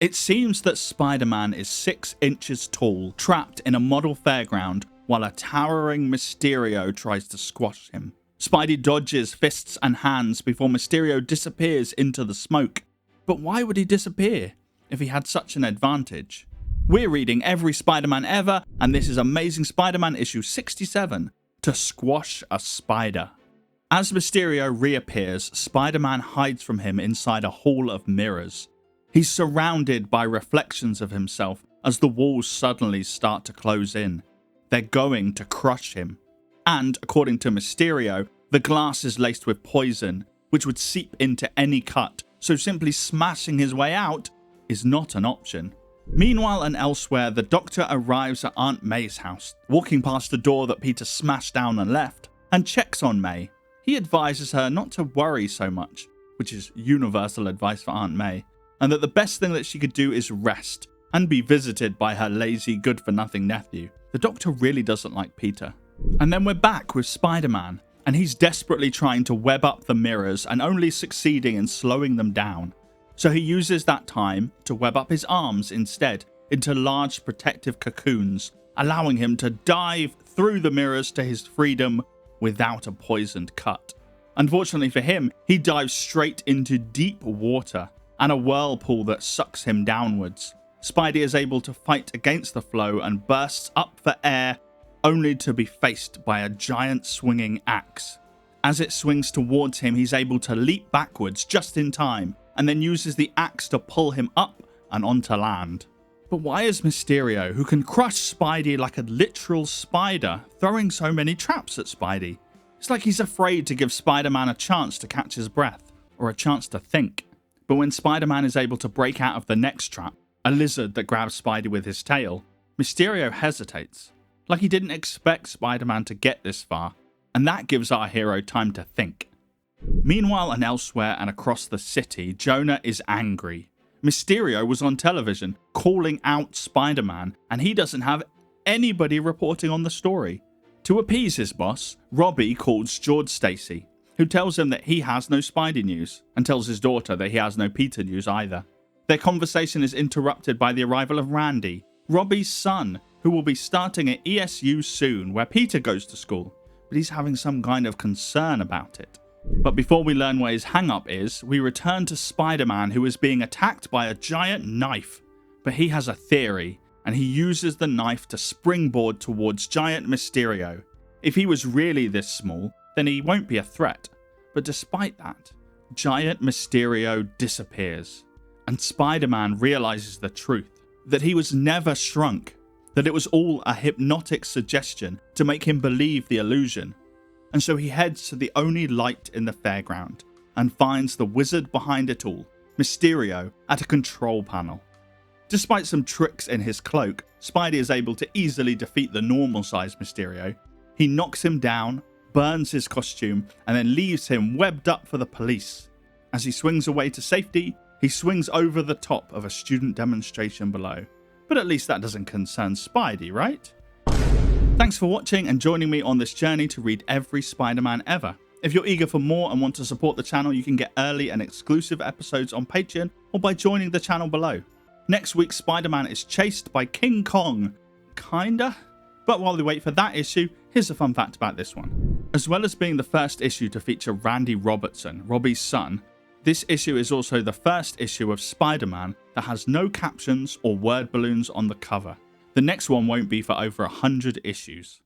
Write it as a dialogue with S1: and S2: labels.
S1: It seems that Spider-Man is 6 inches tall, trapped in a model fairground, while a towering Mysterio tries to squash him. Spidey dodges fists and hands before Mysterio disappears into the smoke. But why would he disappear if he had such an advantage? We're reading every Spider-Man ever, and this is Amazing Spider-Man issue 67, To Squash a Spider. As Mysterio reappears, Spider-Man hides from him inside a hall of mirrors. He's surrounded by reflections of himself as the walls suddenly start to close in. They're going to crush him. And, according to Mysterio, the glass is laced with poison, which would seep into any cut, so simply smashing his way out is not an option. Meanwhile and elsewhere, the Doctor arrives at Aunt May's house, walking past the door that Peter smashed down and left, and checks on May. He advises her not to worry so much, which is universal advice for Aunt May, and that the best thing that she could do is rest, and be visited by her lazy, good-for-nothing nephew. The Doctor really doesn't like Peter. And then we're back with Spider-Man, and he's desperately trying to web up the mirrors and only succeeding in slowing them down. So he uses that time to web up his arms instead into large protective cocoons, allowing him to dive through the mirrors to his freedom without a poisoned cut. Unfortunately for him, he dives straight into deep water and a whirlpool that sucks him downwards. Spidey is able to fight against the flow and bursts up for air, only to be faced by a giant swinging axe. As it swings towards him, he's able to leap backwards just in time, and then uses the axe to pull him up and onto land. But why is Mysterio, who can crush Spidey like a literal spider, throwing so many traps at Spidey? It's like he's afraid to give Spider-Man a chance to catch his breath, or a chance to think. But when Spider-Man is able to break out of the next trap, a lizard that grabs Spidey with his tail, Mysterio hesitates, like he didn't expect Spider-Man to get this far, and that gives our hero time to think. Meanwhile and elsewhere and across the city, Jonah is angry. Mysterio was on television calling out Spider-Man, and he doesn't have anybody reporting on the story. To appease his boss, Robbie calls Gwen Stacy, who tells him that he has no Spidey news, and tells his daughter that he has no Peter news either. Their conversation is interrupted by the arrival of Randy, Robbie's son, who will be starting at ESU soon, where Peter goes to school, but he's having some kind of concern about it. But before we learn where his hang-up is, we return to Spider-Man, who is being attacked by a giant knife. But he has a theory, and he uses the knife to springboard towards giant Mysterio. If he was really this small, then he won't be a threat. But despite that, giant Mysterio disappears. And Spider-Man realizes the truth, that he was never shrunk, that it was all a hypnotic suggestion to make him believe the illusion. And so he heads to the only light in the fairground and finds the wizard behind it all, Mysterio, at a control panel. Despite some tricks in his cloak, Spidey is able to easily defeat the normal-sized Mysterio. He knocks him down, burns his costume, and then leaves him webbed up for the police. As he swings away to safety, he swings over the top of a student demonstration below. But at least that doesn't concern Spidey, right? Thanks for watching and joining me on this journey to read every Spider-Man ever. If you're eager for more and want to support the channel, you can get early and exclusive episodes on Patreon or by joining the channel below. Next week, Spider-Man is chased by King Kong. Kinda? But while we wait for that issue, here's a fun fact about this one. As well as being the first issue to feature Robbie Robertson, Robbie's son, this issue is also the first issue of Spider-Man that has no captions or word balloons on the cover. The next one won't be for over 100 issues.